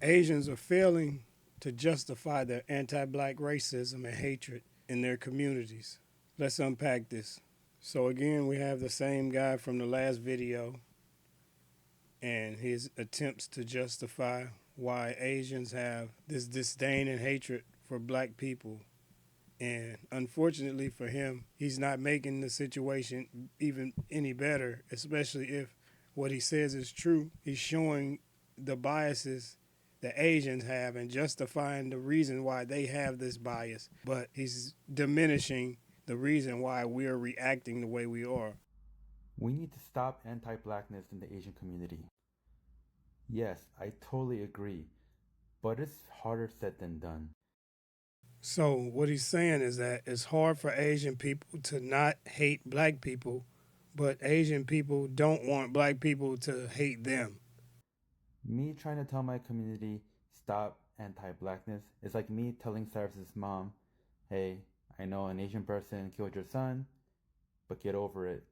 Asians are failing to justify their anti-black racism and hatred in their communities. Let's unpack this. So again, we have the same guy from the last video and his attempts to justify why Asians have this disdain and hatred for black people. And unfortunately for him, he's not making the situation even any better, especially if what he says is true. He's showing the biases that Asians have and justifying the reason why they have this bias, but he's diminishing the reason why we're reacting the way we are. We need to stop anti blackness in the Asian community. Yes, I totally agree, but it's harder said than done. So what he's saying is that it's hard for Asian people to not hate black people, but Asian people don't want black people to hate them. Me trying to tell my community stop anti blackness is like me telling Cyrus's mom, hey, I know an Asian person killed your son, but get over it.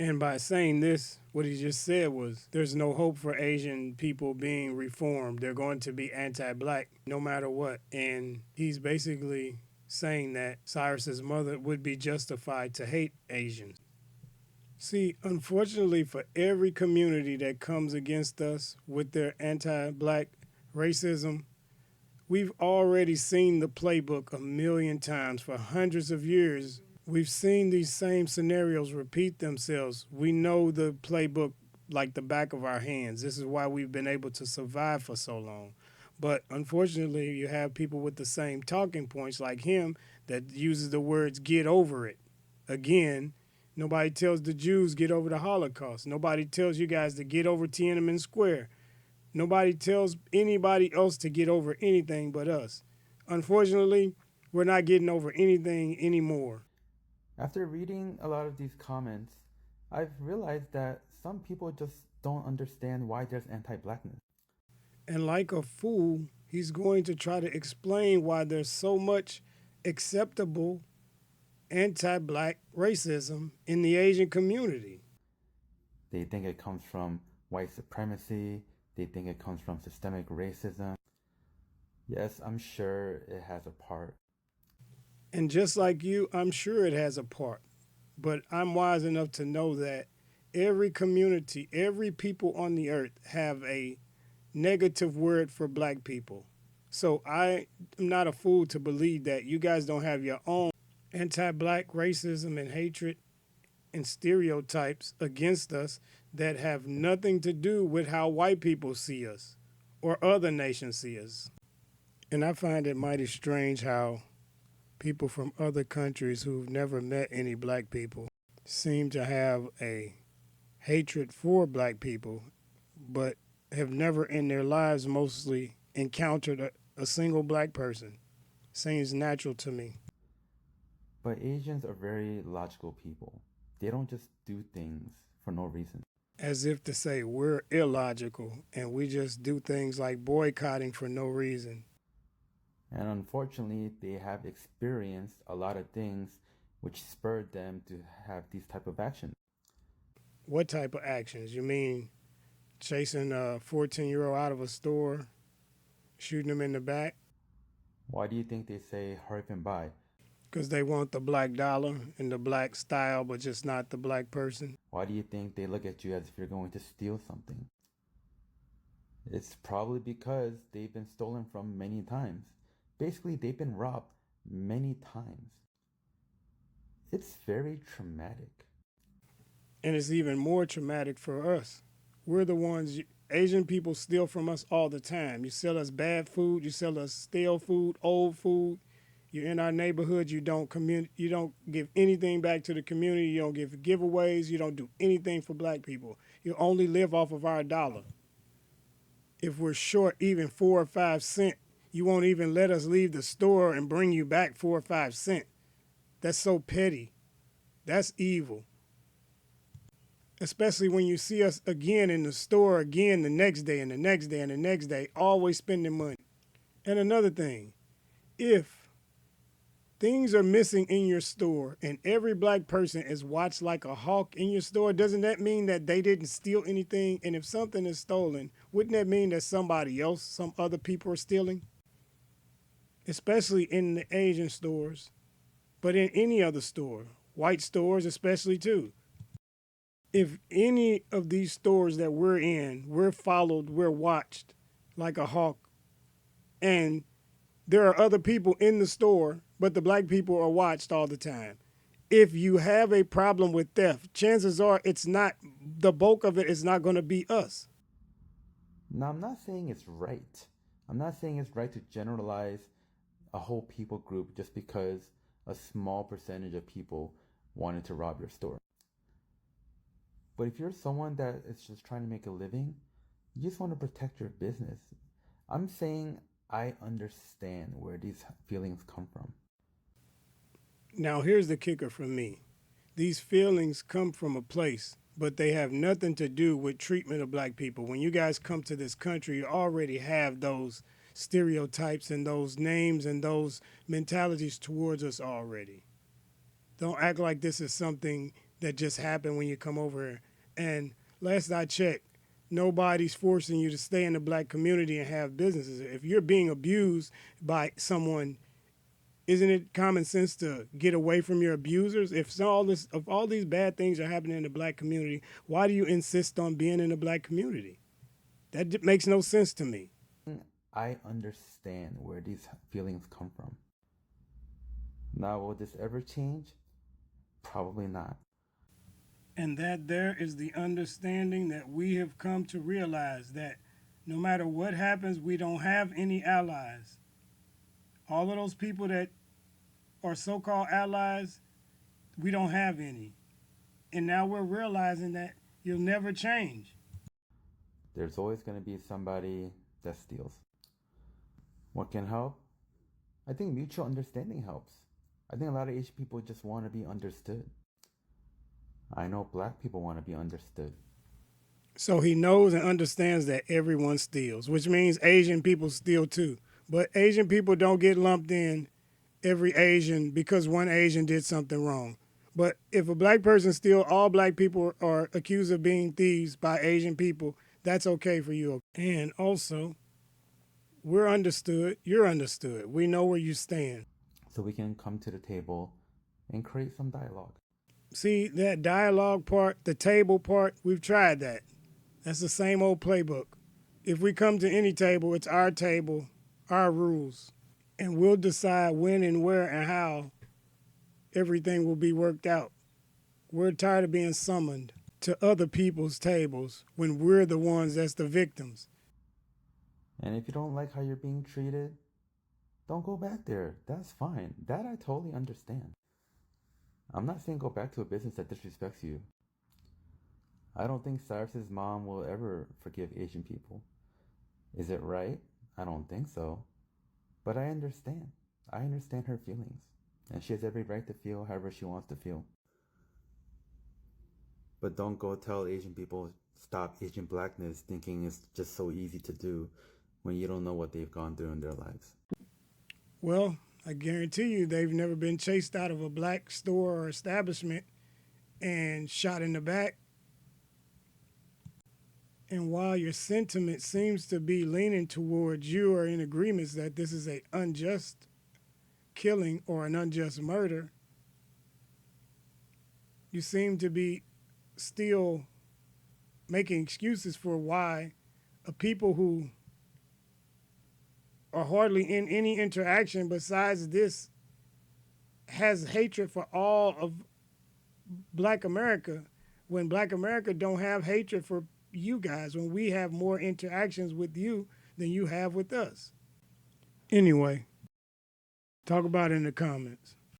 And by saying this, what he just said was there's no hope for Asian people being reformed. They're going to be anti black no matter what. And he's basically saying that Cyrus's mother would be justified to hate Asians. See, unfortunately, for every community that comes against us with their anti black racism, we've already seen the playbook a million times for hundreds of years. We've seen these same scenarios repeat themselves. We know the playbook like the back of our hands. This is why we've been able to survive for so long. But unfortunately, you have people with the same talking points like him that uses the words get over it. Again, nobody tells the Jews get over the Holocaust. Nobody tells you guys to get over Tiananmen Square. Nobody tells anybody else to get over anything but us. Unfortunately, we're not getting over anything anymore. After reading a lot of these comments, I've realized that some people just don't understand why there's anti blackness. And like a fool, he's going to try to explain why there's so much acceptable anti black racism in the Asian community. They think it comes from white supremacy, they think it comes from systemic racism. Yes, I'm sure it has a part. And just like you, I'm sure it has a part. But I'm wise enough to know that every community, every people on the earth have a negative word for black people. So I am not a fool to believe that you guys don't have your own anti black racism and hatred and stereotypes against us that have nothing to do with how white people see us or other nations see us. And I find it mighty strange how people from other countries who've never met any black people seem to have a hatred for black people, but have never in their lives mostly encountered a single black person. Seems natural to me. But Asians are very logical people. They don't just do things for no reason. As if to say we're illogical and we just do things like boycotting for no reason. And unfortunately, they have experienced a lot of things which spurred them to have these type of actions. What type of actions? You mean chasing a 14-year-old out of a store, shooting him in the back? Why do you think they say hurry up and buy? Because they want the black dollar and the black style, but just not the black person. Why do you think they look at you as if you're going to steal something? It's probably because they've been stolen from many times. Basically, they've been robbed many times. It's very traumatic. And it's even more traumatic for us. We're the ones, Asian people steal from us all the time. You sell us bad food, you sell us stale food, old food. You're in our neighborhood, you don't give anything back to the community, you don't give giveaways, you don't do anything for black people. You only live off of our dollar. If we're short even 4 or 5 cents, you won't even let us leave the store and bring you back 4 or 5 cents. That's so petty. That's evil. Especially when you see us again in the store again the next day and the next day and the next day, always spending money. And another thing, if things are missing in your store and every black person is watched like a hawk in your store, doesn't that mean that they didn't steal anything? And if something is stolen, wouldn't that mean that somebody else, some other people are stealing? Especially in the Asian stores, but in any other store, white stores especially too. If any of these stores that we're in, we're followed, we're watched like a hawk, and there are other people in the store, but the black people are watched all the time. If you have a problem with theft, chances are it's not, the bulk of it is not going to be us. Now, I'm not saying it's right. I'm not saying it's right to generalize a whole people group just because a small percentage of people wanted to rob your store. But if you're someone that is just trying to make a living, you just want to protect your business. I'm saying I understand where these feelings come from. Now, here's the kicker for me: these feelings come from a place, but they have nothing to do with treatment of black people. When you guys come to this country, you already have those stereotypes and those names and those mentalities towards us already. Don't act like this is something that just happened when you come over here. And last I checked, nobody's forcing you to stay in the black community and have businesses. If you're being abused by someone, isn't it common sense to get away from your abusers? If all these bad things are happening in the black community, why do you insist on being in the black community? That makes no sense to me. I understand where these feelings come from. Now, will this ever change? Probably not. And that there is the understanding that we have come to realize that no matter what happens, we don't have any allies. All of those people that are so called allies, we don't have any. And now we're realizing that you'll never change. There's always going to be somebody that steals. What can help? I think mutual understanding helps. I think a lot of Asian people just want to be understood. I know black people want to be understood. So he knows and understands that everyone steals, which means Asian people steal too. But Asian people don't get lumped in every Asian because one Asian did something wrong. But if a black person steals, all black people are accused of being thieves by Asian people. That's okay for you. And also, we're understood. You're understood. We know where you stand. So we can come to the table and create some dialogue. See that dialogue part, the table part, we've tried that. That's the same old playbook. If we come to any table, it's our table, our rules, and we'll decide when and where and how everything will be worked out. We're tired of being summoned to other people's tables when we're the ones that's the victims. And if you don't like how you're being treated, don't go back there. That's fine. That I totally understand. I'm not saying go back to a business that disrespects you. I don't think Cyrus's mom will ever forgive Asian people. Is it right? I don't think so. But I understand. I understand her feelings. And she has every right to feel however she wants to feel. But don't go tell Asian people stop Asian blackness thinking it's just so easy to do when you don't know what they've gone through in their lives. Well, I guarantee you they've never been chased out of a black store or establishment and shot in the back. And while your sentiment seems to be leaning towards you are in agreements that this is an unjust killing or an unjust murder, you seem to be still making excuses for why a people who are hardly in any interaction besides this has hatred for all of black America when black America don't have hatred for you guys, when we have more interactions with you than you have with us. Anyway, talk about it in the comments.